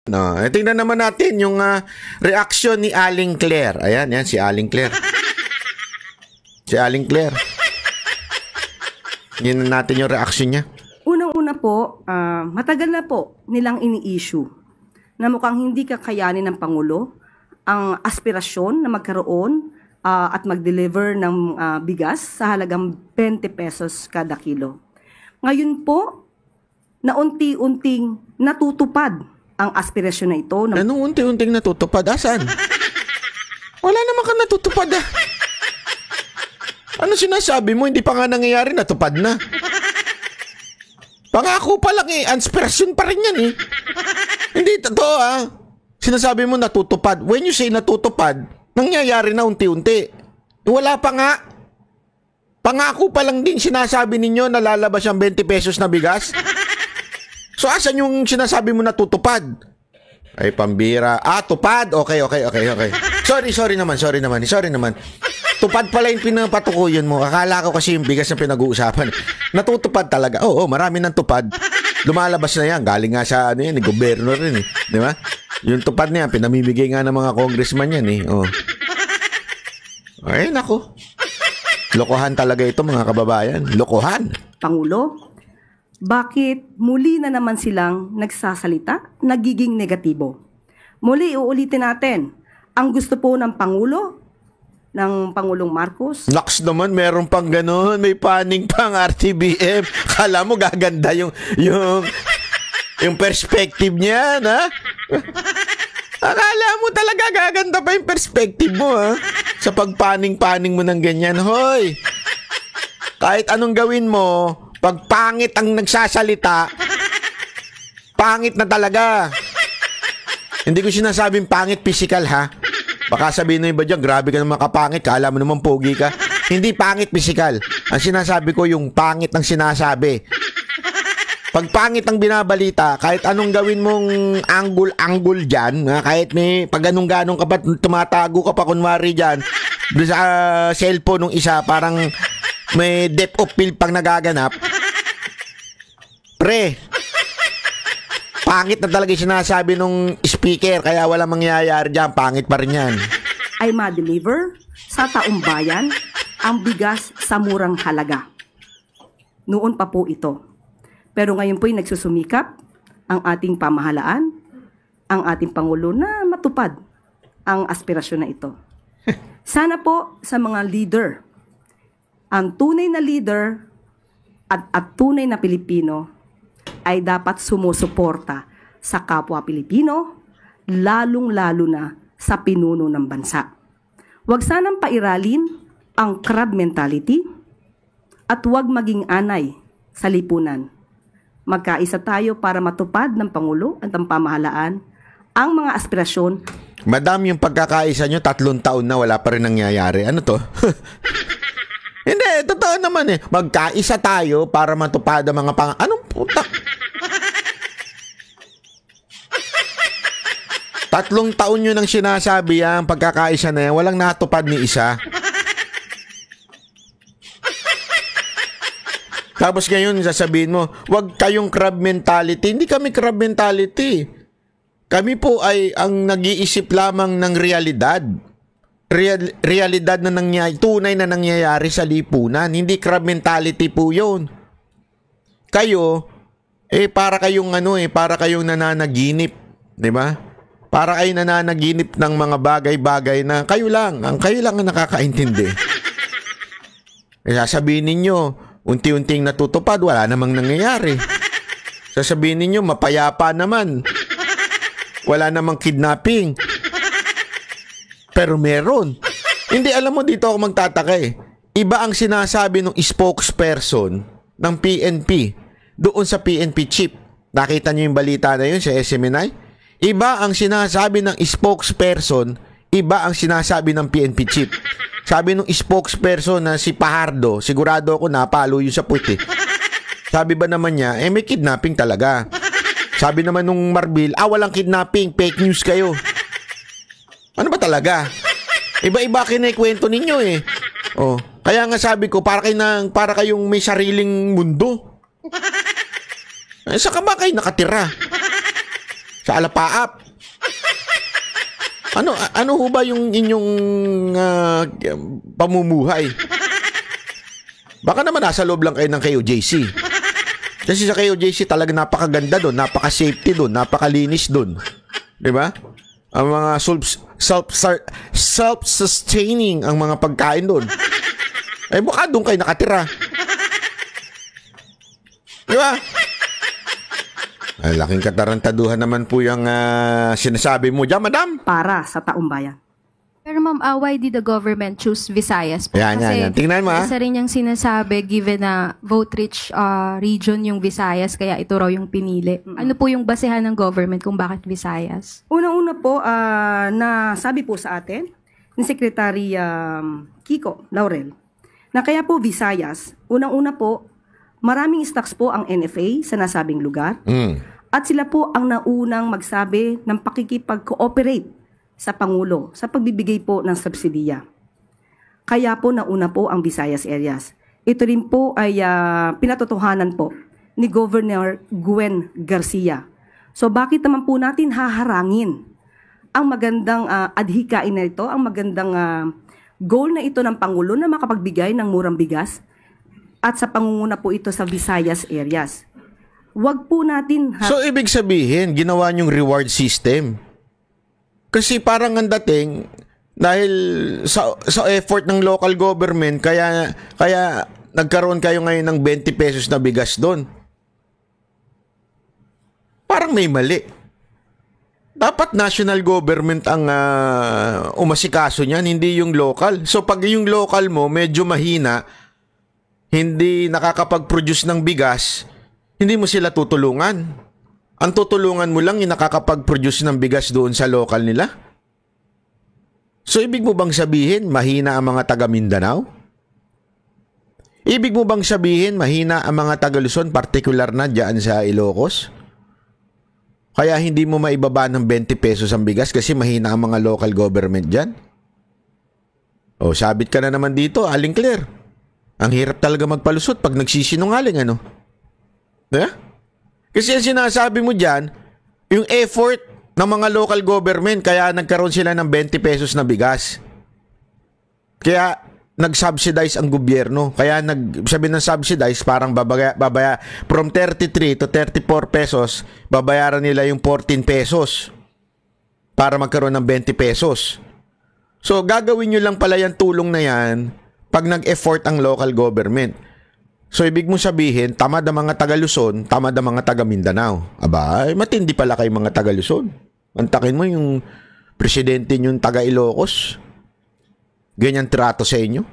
No, tingnan naman natin yung reaction ni Aling Claire. Ayan, yan si Aling Claire. Si Aling Claire. Tingnan natin yung reaction niya. Unang-una po, matagal na po nilang ini-issue na mukhang hindi kakayanin ng Pangulo ang aspirasyon na magkaroon at mag-deliver ng bigas sa halagang 20 pesos kada kilo. Ngayon po, na unti-unting natutupad ang aspirasyon na ito. Anong unti-unting natutupad? Asan? Wala naman kang natutupad Ano sinasabi mo? Hindi pa nga nangyayari, natupad na. Pangako pa lang aspirasyon pa rin yan Hindi totoo Sinasabi mo natutupad. When you say natutupad, nangyayari na unti-unti. Wala pa nga. Pangako pa lang din sinasabi ninyo na lalabas ang 20 pesos na bigas. So, asan yung sinasabi mo na tutupad? Ay, pambira. Tupad. Okay. Sorry naman. Tupad pala yung pinapatukuyan mo. Akala ko kasi yung bigas na pinag-uusapan. Natutupad talaga. Oo, marami ng tupad. Lumalabas na yan. Galing nga sa gobyerno rin Di ba? Yung tupad niya, pinamimigay nga ng mga congressman yan Ay, nako. Lokohan talaga ito, mga kababayan. Lokohan. Pangulo, bakit muli na naman silang nagsasalita, nagiging negatibo? Muli, uulitin natin. Ang gusto po ng Pangulo, ng Pangulong Marcos. Naks naman, meron pang ganun. May paning pang RTBM. Kala mo gaganda yung perspective niya, Akala mo talaga gaganda pa yung perspective mo, Sa pagpaning-paning mo ng ganyan. Hoy! Kahit anong gawin mo, pag pangit ang nagsasalita, pangit na talaga. Hindi ko sinasabing pangit physical, Baka sabihin mo iba dyan, grabe ka naman kapangit, kala mo naman pogi ka. Hindi pangit physical. Ang sinasabi ko, yung pangit ang sinasabi. Pag pangit ang binabalita, kahit anong gawin mong angle dyan, kahit may pag anong-ganong ka pa, tumatago ka pa kunwari dyan, sa cellphone ng isa, parang may depth of field pang nagaganap. Pre, pangit na talaga yung sinasabi nung speaker, kaya wala mangyayari dyan, pangit pa rin yan. Ay ma-deliver sa taong bayan ang bigas sa murang halaga. Noon pa po ito. Pero ngayon po'y nagsusumikap ang ating pamahalaan, ang ating Pangulo na matupad ang aspirasyon na ito. Sana po sa mga leader, ang tunay na leader at tunay na Pilipino ay dapat sumusuporta sa kapwa Pilipino, lalong-lalo na sa pinuno ng bansa. Huwag sanang pairalin ang crab mentality at huwag maging anay sa lipunan. Magkaisa tayo para matupad ng Pangulo at ng pamahalaan ang mga aspirasyon. Madam, yung pagkakaisa nyo, 3 taon na wala pa rin nangyayari. Ano to? Hindi, totoo naman Magkaisa tayo para matupad ang mga Anong puta? 3 taon nyo nang sinasabi ang pagkakaisa na yan, walang natupad ni isa. Tapos ngayon, sasabihin mo, wag kayong crab mentality. Hindi kami crab mentality. Kami po ay ang nag-iisip lamang ng realidad. Realidad na nangyayari, tunay na nangyayari sa lipunan. Hindi crab mentality po yun. Kayo, para kayong para kayong nananaginip. Diba? Para kayong nananaginip ng mga bagay-bagay na kayo lang ang nakakaintindi. Sasabihin ninyo, unti-unting natutupad, wala namang nangyayari. Sasabihin ninyo, mapayapa naman. Wala namang kidnapping. Pero meron. Hindi, alam mo, dito ako magtataka Iba ang sinasabi ng spokesperson ng PNP doon sa PNP chief. Nakita niyo yung balita na yun sa SMNI? Iba ang sinasabi ng spokesperson, iba ang sinasabi ng PNP chief. Sabi nung spokesperson na si Pahardo, sigurado ako napalo yun sa puwit Sabi ba naman niya, may kidnapping talaga. Sabi naman nung Marbil, walang kidnapping, fake news kayo. Ano ba talaga? Iba-iba kinikwento ninyo kaya nga sabi ko, para kayong may sariling mundo. Saan ka ba kayo nakatira? Sa alapaap. Ano ho ba yung inyong pamumuhay? Baka naman nasa loob lang kayo ng KOJC. Kasi sa KOJC talaga napakaganda doon, napaka-safety doon, napakalinis doon. 'Di ba? Ang mga self-sustaining ang mga pagkain doon. Eh baka doon kayo nakatira. 'Di ba? Ay, laking katarantaduhan naman po yung sinasabi mo dyan, madam. Para sa taong bayan. Pero ma'am, why did the government choose Visayas po? Yan. Tingnan mo, isa rin niyang sinasabi, given na vote-rich region yung Visayas, kaya ito raw yung pinili. Ano po yung basehan ng government kung bakit Visayas? Unang-una po, na sabi po sa atin, ni Secretary Kiko Laurel, na kaya po Visayas, unang-una po, maraming stocks po ang NFA sa nasabing lugar. At sila po ang naunang magsabi ng pakikipag-cooperate sa Pangulo sa pagbibigay po ng subsidiya. Kaya po nauna po ang Visayas areas. Ito rin po ay pinatotohanan po ni Governor Gwen Garcia. So bakit naman po natin haharangin ang magandang adhikain na ito, ang magandang goal na ito ng Pangulo na makapagbigay ng murang bigas at sa pangunguna po ito sa Visayas areas. Wag po natin... So ibig sabihin, ginawa niyong reward system. Kasi parang ang dating, dahil sa effort ng local government, kaya nagkaroon kayo ngayon ng 20 pesos na bigas doon. Parang may mali. Dapat national government ang umasikaso niyan, hindi yung local. So pag yung local mo medyo mahina, hindi nakakapag-produce ng bigas, hindi mo sila tutulungan. Ang tutulungan mo lang yung nakakapag-produce ng bigas doon sa local nila. So, ibig mo bang sabihin, mahina ang mga taga Mindanao? Ibig mo bang sabihin, mahina ang mga taga Luzon, particular na dyan sa Ilocos? Kaya hindi mo maibaba ng 20 pesos ang bigas kasi mahina ang mga local government dyan? O, sabit ka na naman dito, Aling Claire. Ang hirap talaga magpalusot pag nagsisinungaling, ano? Yeah? Kasi ang sinasabi mo dyan, yung effort ng mga local government, kaya nagkaroon sila ng 20 pesos na bigas. Kaya nag-subsidize ang gobyerno. Kaya sabi ng subsidize, parang babaya from 33 to 34 pesos, babayaran nila yung 14 pesos para magkaroon ng 20 pesos. So gagawin nyo lang pala yung tulong na yan pag nag-effort ang local government. So, ibig mo sabihin, tamad ang mga taga Luzon, tamad ang mga taga Mindanao. Aba, matindi pala kayo mga taga Luzon. Antakin mo yung presidente nyo taga Ilocos. Ganyan trato sa inyo.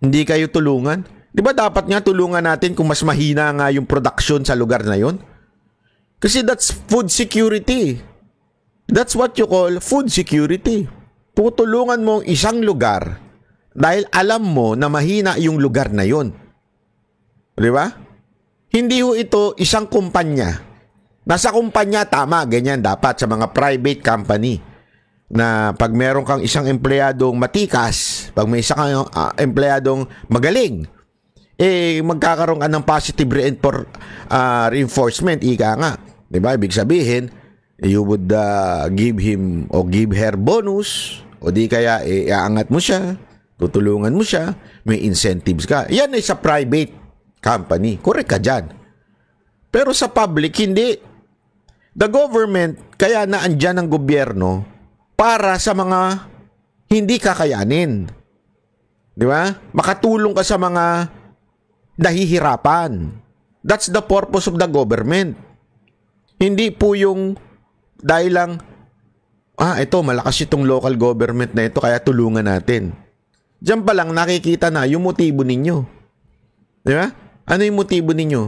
Hindi kayo tulungan. Di ba dapat nga tulungan natin kung mas mahina nga yung production sa lugar na yon? Kasi that's food security. That's what you call food security. Tutulungan mo ang isang lugar dahil alam mo na mahina yung lugar na yon. Di ba? Hindi ho ito isang kumpanya. Nasa kumpanya, tama, ganyan dapat sa mga private company. Na pag meron kang isang empleyadong matikas, pag may isang empleyadong magaling, magkakaroon ka ng positive reinforcement, ika nga. Di ba? Ibig sabihin, you would give him o give her bonus, o di kaya iaangat mo siya, tutulungan mo siya, may incentives ka. Yan ay sa private company. Correct ka dyan. Pero sa public, hindi. The government, kaya naandyan ang gobyerno para sa mga hindi kakayanin. Di ba? Makatulong ka sa mga nahihirapan. That's the purpose of the government. Hindi po yung dahil lang, ito, malakas itong local government na ito, kaya tulungan natin. Diyan pa lang nakikita na yung motibo ninyo. Di ba? Ano yung motibo ninyo?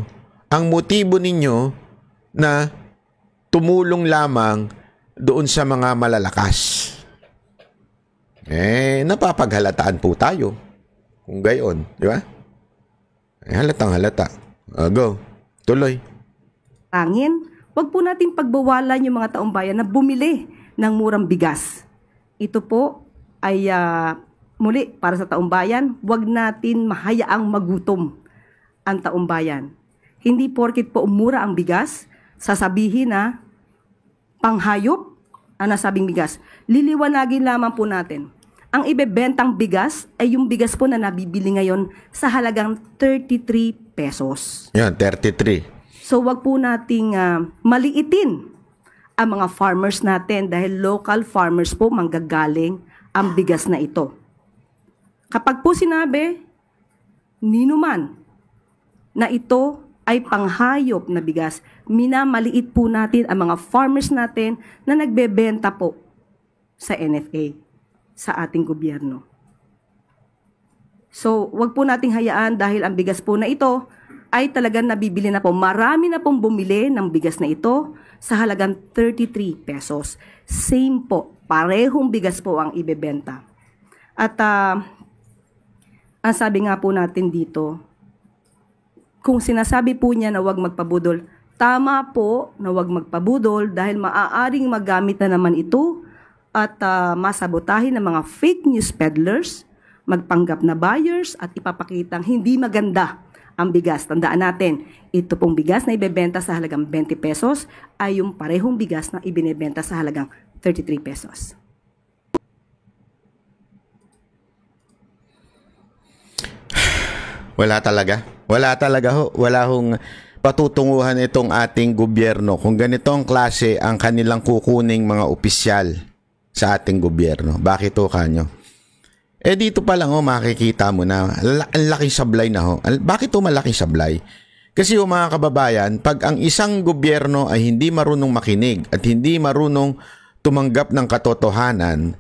Ang motibo ninyo na tumulong lamang doon sa mga malalakas. Napapaghalataan po tayo. Kung gayon, di ba? Halatang halata. Go. Tuloy. Angin, wag po nating pagbawalan yung mga taong bayan na bumili ng murang bigas. Ito po ay muli para sa taong bayan, wag natin mahayaang magutom ang taong bayan. Hindi porkit po umura ang bigas, sasabihin na panghayop, ang nasabing bigas. Liliwanagin lamang po natin. Ang ibebentang bigas ay yung bigas po na nabibili ngayon sa halagang 33 pesos. Yan, 33. So wag po nating maliitin ang mga farmers natin dahil local farmers po manggagaling ang bigas na ito. Kapag po sinabi, ninuman, na ito ay panghayop na bigas, minamaliit po natin ang mga farmers natin na nagbebenta po sa NFA, sa ating gobyerno. So, wag po nating hayaan dahil ang bigas po na ito ay talagang nabibili na po. Marami na pong bumili ng bigas na ito sa halagang 33 pesos. Same po, parehong bigas po ang ibebenta. At ang sabi nga po natin dito, kung sinasabi po niya na wag magpabudol, tama po na wag magpabudol dahil maaaring magamit na naman ito at masabotahin ng mga fake news peddlers, magpanggap na buyers at ipapakitang hindi maganda ang bigas. Tandaan natin, ito pong bigas na ibebenta sa halagang 20 pesos ay yung parehong bigas na ibinebenta sa halagang 33 pesos. Wala talaga. Wala talaga ho. Wala hong patutunguhan itong ating gobyerno kung ganitong klase ang kanilang kukuning mga opisyal sa ating gobyerno. Bakit ho kanyo? Dito pa lang ho, makikita mo na ang laking sablay na ho. Bakit ho malaking sablay? Kasi ho mga kababayan, pag ang isang gobyerno ay hindi marunong makinig at hindi marunong tumanggap ng katotohanan,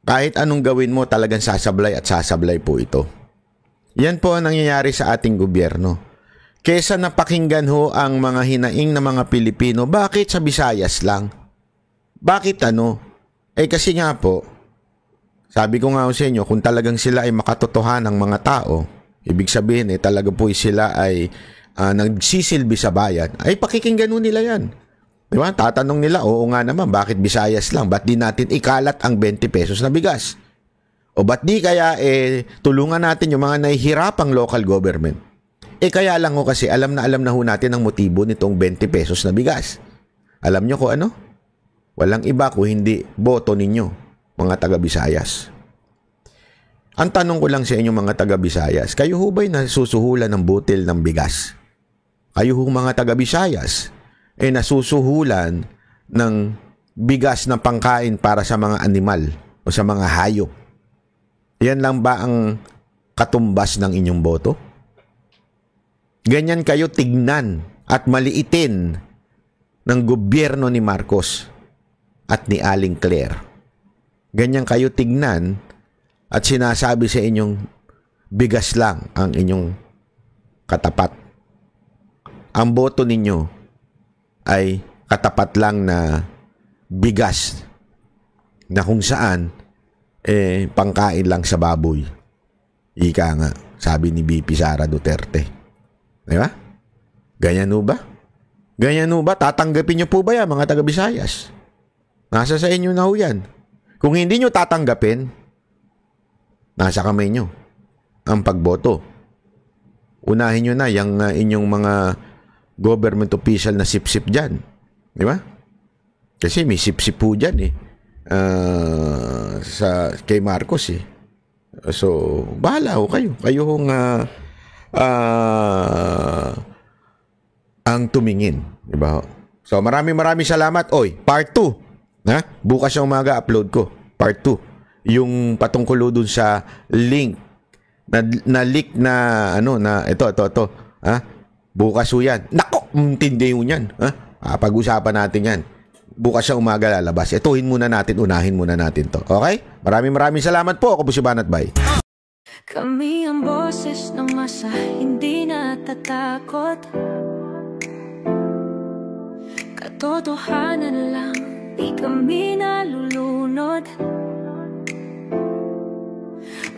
kahit anong gawin mo talagang sasablay at sasablay po ito. Yan po ang nangyayari sa ating gobyerno. Kesa napakinggan ho ang mga hinaing na mga Pilipino, bakit sa Visayas lang? Bakit ano? Kasi nga po, sabi ko nga sa inyo, kung talagang sila ay makatotohanan ng mga tao, ibig sabihin talaga po sila ay nagsisilbi sa bayan, ay pakikinggan ho nila yan. Diba? Tatanong nila, oo nga naman, bakit Visayas lang? Ba't di natin ikalat ang 20 pesos na bigas? O ba't di kaya tulungan natin yung mga nahihirapang local government? Kaya lang ho kasi alam na ho natin ang motibo nitong 20 pesos na bigas. Alam nyo ko ano? Walang iba kung hindi boto ninyo, mga taga-Visayas. Ang tanong ko lang sa inyo mga taga-Visayas, kayo ho ba'y nasusuhulan ng butil ng bigas? Kayo ho mga taga-Visayas nasusuhulan ng bigas na pangkain para sa mga animal o sa mga hayop? Yan lang ba ang katumbas ng inyong boto? Ganyan kayo tignan at maliitin ng gobyerno ni Marcos at ni Aling Claire. Ganyan kayo tignan at sinasabi sa inyong bigas lang ang inyong katapat. Ang boto ninyo ay katapat lang na bigas na kung saan pangkain lang sa baboy. Ika nga, sabi ni BP Sara Duterte. Diba? Ganyan ho ba? Ganyan ho ba? Tatanggapin nyo po ba yan, mga taga-Visayas? Nasa sa inyo na ho yan. Kung hindi nyo tatanggapin, nasa kamay nyo ang pagboto. Unahin nyo na yung inyong mga government official na sip-sip dyan. Diba? Kasi may sip-sip po dyan kay Marcos So, bahala ho kayo. Kayo hong ang tumingin. Diba? So, maraming salamat. Oy, part 2. Bukas yung umaga upload ko. Part 2. Yung patungkol dun sa link na leak na ito. Bukas ho yan. Nako, tindi ho yan. Pag-usapan natin yan. Bukas sa umaga lalabas. Unahin muna natin to. Okay? Maraming salamat po. Ako po si Banat Bay. Kami ang boses ng masa, hindi natatakot. Katotohanan lang, di kami nalulunod.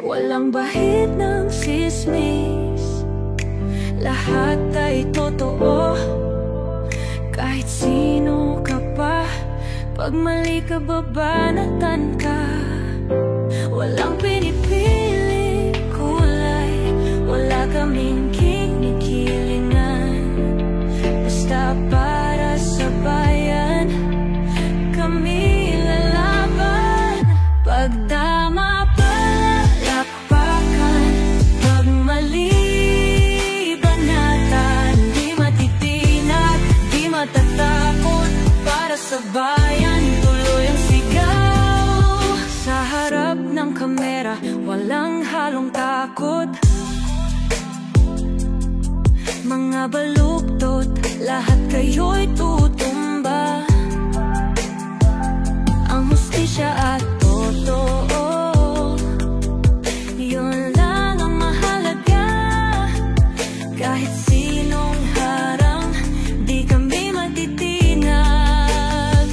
Walang bahid ng sismis, lahat ay totoo. Kahit sino ka pa, pag mali ka babanatan ka. Walang pinipili kulay, wala kaming kinikilingan. Basta para sa bayan, bayan, tuloy ang sigaw. Sa harap ng kamera, walang halong takot. Mga baluktot, lahat kayo'y tutumba. Ang hustisya at totoo, yun lang ang mahalaga. Kahit sinong harang, di kami matitinag.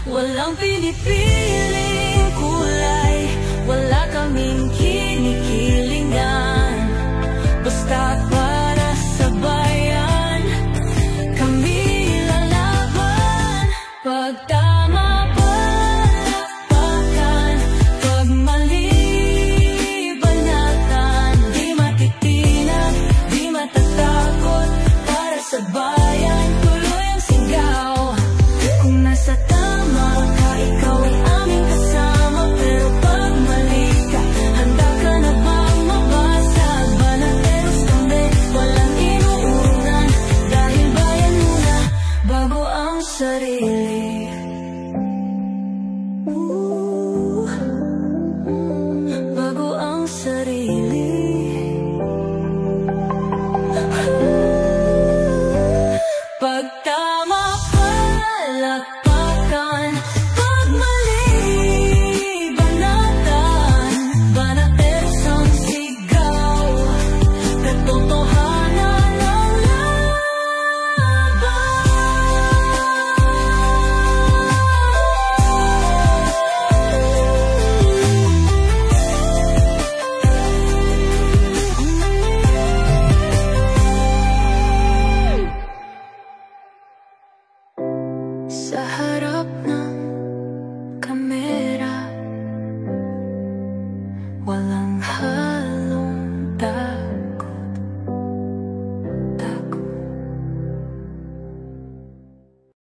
Walang pinipiling kulay, wala kaming kinikilingan. Basta para sa bayan, kami lalaban. Pag tama palakpakan, pag mali banatan. Di matitinag, di matatakot. Para sa bayan, tuloy ang sigaw. Kung nasa tama ka, ikaw ay aming kasama. Pero pag mali ka, handa ka na bang mabasag? Banateros kami, walang inuunan. Dahil bayan muna, bago ang sarili. Bago ang sarili. Pag tama palakpakan, pag mali banatan. Banateros ang sigaw, katotohanan ang laban. Sa harap ng